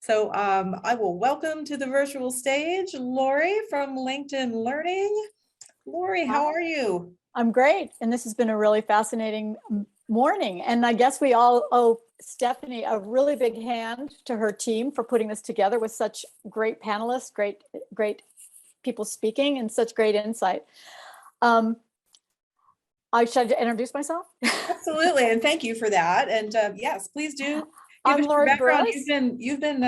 So I will welcome to the virtual stage Laurie from LinkedIn Learning. Laurie, how are you? I'm great. And this has been a really fascinating morning. And I guess we all owe Stephanie a really big hand to her team for putting this together with such great panelists, great people speaking and such great insight. I should introduce myself? Absolutely, and thank you for that. And yes, please do give I'm us your Laurie background. Burruss. You've been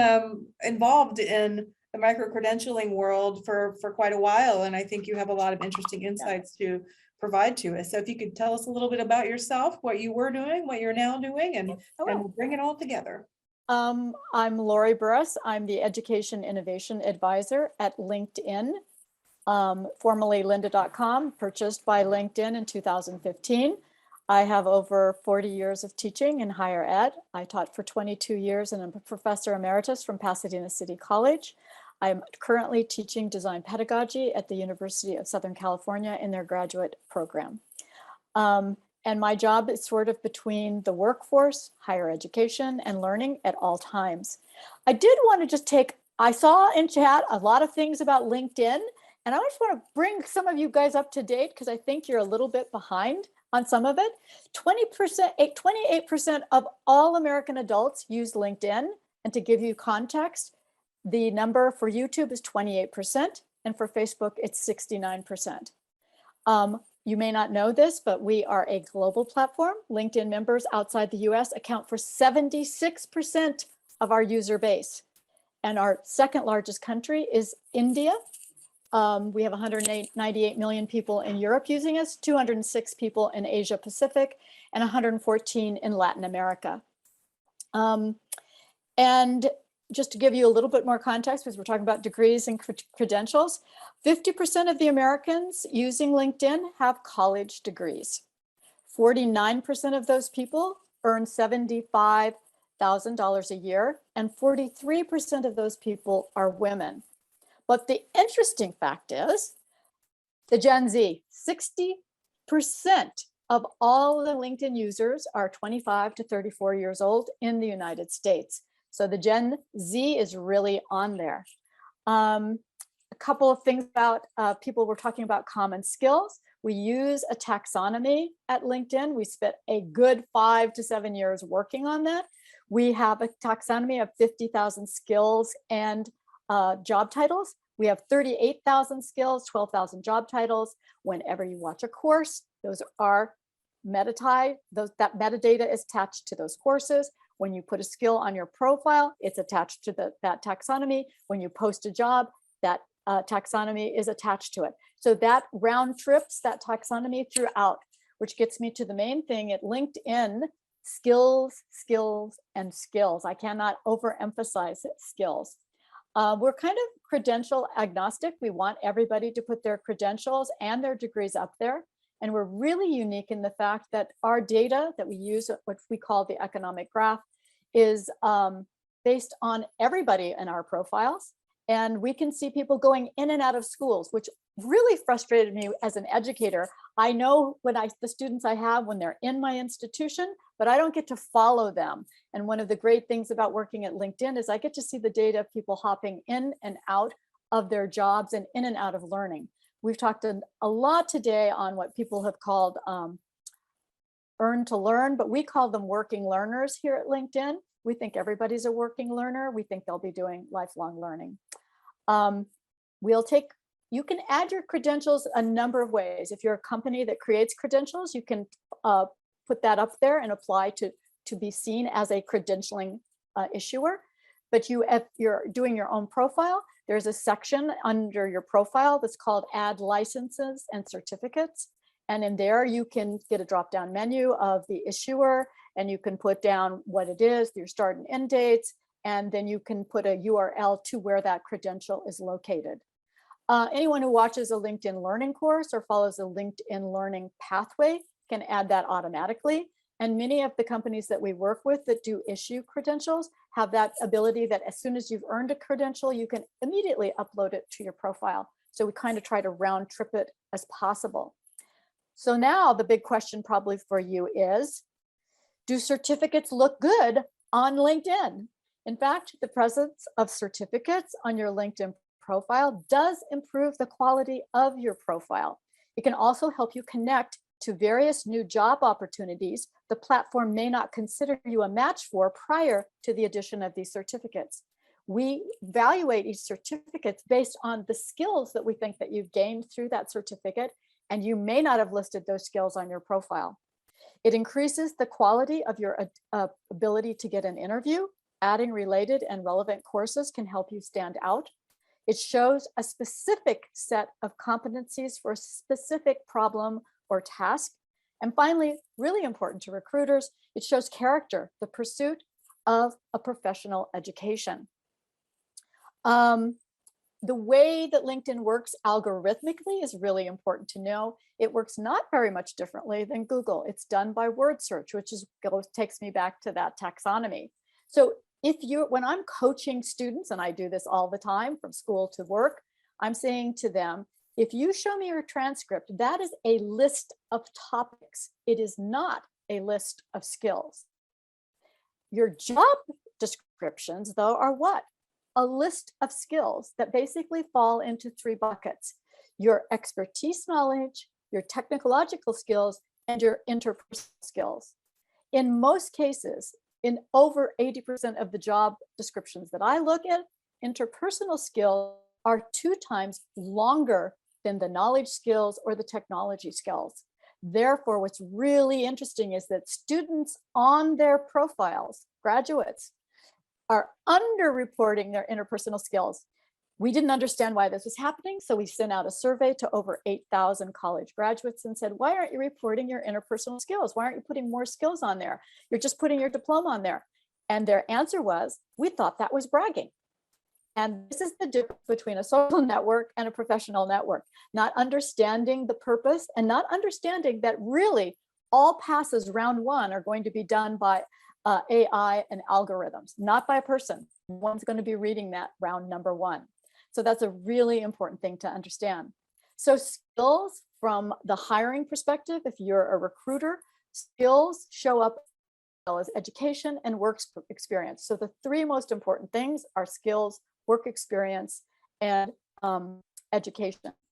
involved in the micro-credentialing world for quite a while, and I think you have a lot of interesting insights to provide to us. So if you could tell us a little bit about yourself, what you were doing, what you're now doing, and we'll bring it all together. I'm Laurie Burruss. I'm the Education Innovation Advisor at LinkedIn. Formerly lynda.com, purchased by LinkedIn in 2015. I have over 40 years of teaching in higher ed. I taught for 22 years and I'm a professor emeritus from Pasadena City College. I'm currently teaching design pedagogy at the University of Southern California in their graduate program. And my job is sort of between the workforce, higher education, and learning at all times. I did want to just I saw in chat a lot of things about LinkedIn. And I just want to bring some of you guys up to date because I think you're a little bit behind on some of it. 28% of all American adults use LinkedIn. And to give you context, the number for YouTube is 28%, and for Facebook, it's 69%. You may not know this, but we are a global platform. LinkedIn members outside the US account for 76% of our user base. And our second largest country is India. We have 198 million people in Europe using us, 206 people in Asia Pacific, and 114 in Latin America. And just to give you a little bit more context, because we're talking about degrees and credentials, 50% of the Americans using LinkedIn have college degrees. 49% of those people earn $75,000 a year, and 43% of those people are women. But the interesting fact is the Gen Z, 60% of all the LinkedIn users are 25 to 34 years old in the United States. So the Gen Z is really on there. A couple of things about people were talking about common skills. We use a taxonomy at LinkedIn. We spent a good 5 to 7 years working on that. We have a taxonomy of 50,000 skills and job titles. We have 38,000 skills, 12,000 job titles. Whenever you watch a course, those are that metadata is attached to those courses. When you put a skill on your profile, it's attached to that taxonomy. When you post a job, that taxonomy is attached to it. So that round trips that taxonomy throughout, which gets me to the main thing at LinkedIn: skills, skills, and skills. I cannot overemphasize skills. We're kind of credential agnostic. We want everybody to put their credentials and their degrees up there. And we're really unique in the fact that our data that we use, what we call the economic graph, is based on everybody in our profiles. And we can see people going in and out of schools, which really frustrated me as an educator. I know the students I have when they're in my institution, but I don't get to follow them. And one of the great things about working at LinkedIn is I get to see the data of people hopping in and out of their jobs and in and out of learning. We've talked a lot today on what people have called earn to learn, but we call them working learners here at LinkedIn. We think everybody's a working learner. We think they'll be doing lifelong learning. You can add your credentials a number of ways. If you're a company that creates credentials, you can put that up there and apply to be seen as a credentialing issuer. But if you're doing your own profile, there's a section under your profile that's called Add Licenses and Certificates. And in there, you can get a drop-down menu of the issuer, and you can put down what it is, your start and end dates, and then you can put a URL to where that credential is located. Anyone who watches a LinkedIn Learning course or follows a LinkedIn Learning pathway can add that automatically. And many of the companies that we work with that do issue credentials have that ability that as soon as you've earned a credential, you can immediately upload it to your profile. So we kind of try to round trip it as possible. So now the big question probably for you is, do certificates look good on LinkedIn? In fact, the presence of certificates on your LinkedIn profile does improve the quality of your profile. It can also help you connect to various new job opportunities the platform may not consider you a match for prior to the addition of these certificates. We evaluate each certificate based on the skills that we think that you've gained through that certificate, and you may not have listed those skills on your profile. It increases the quality of your ability to get an interview. Adding related and relevant courses can help you stand out. It shows a specific set of competencies for a specific problem or task. And finally, really important to recruiters, it shows character, the pursuit of a professional education. The way that LinkedIn works algorithmically is really important to know. It works not very much differently than Google. It's done by word search, which takes me back to that taxonomy. So when I'm coaching students, and I do this all the time from school to work, I'm saying to them, if you show me your transcript, that is a list of topics. It is not a list of skills. Your job descriptions, though, are what? A list of skills that basically fall into 3 buckets: your expertise knowledge, your technological skills, and your interpersonal skills. In most cases, in over 80% of the job descriptions that I look at, interpersonal skills are 2 times longer than the knowledge skills or the technology skills. Therefore, what's really interesting is that students on their profiles, graduates, are underreporting their interpersonal skills. We didn't understand why this was happening, so we sent out a survey to over 8,000 college graduates and said, why aren't you reporting your interpersonal skills? Why aren't you putting more skills on there? You're just putting your diploma on there. And their answer was, we thought that was bragging. And this is the difference between a social network and a professional network, not understanding the purpose and not understanding that really all passes round 1 are going to be done by AI and algorithms, not by a person. One's going to be reading that round number 1. So that's a really important thing to understand. So skills from the hiring perspective, if you're a recruiter, skills show up as well as education and work experience. So the 3 most important things are skills, work experience, and education.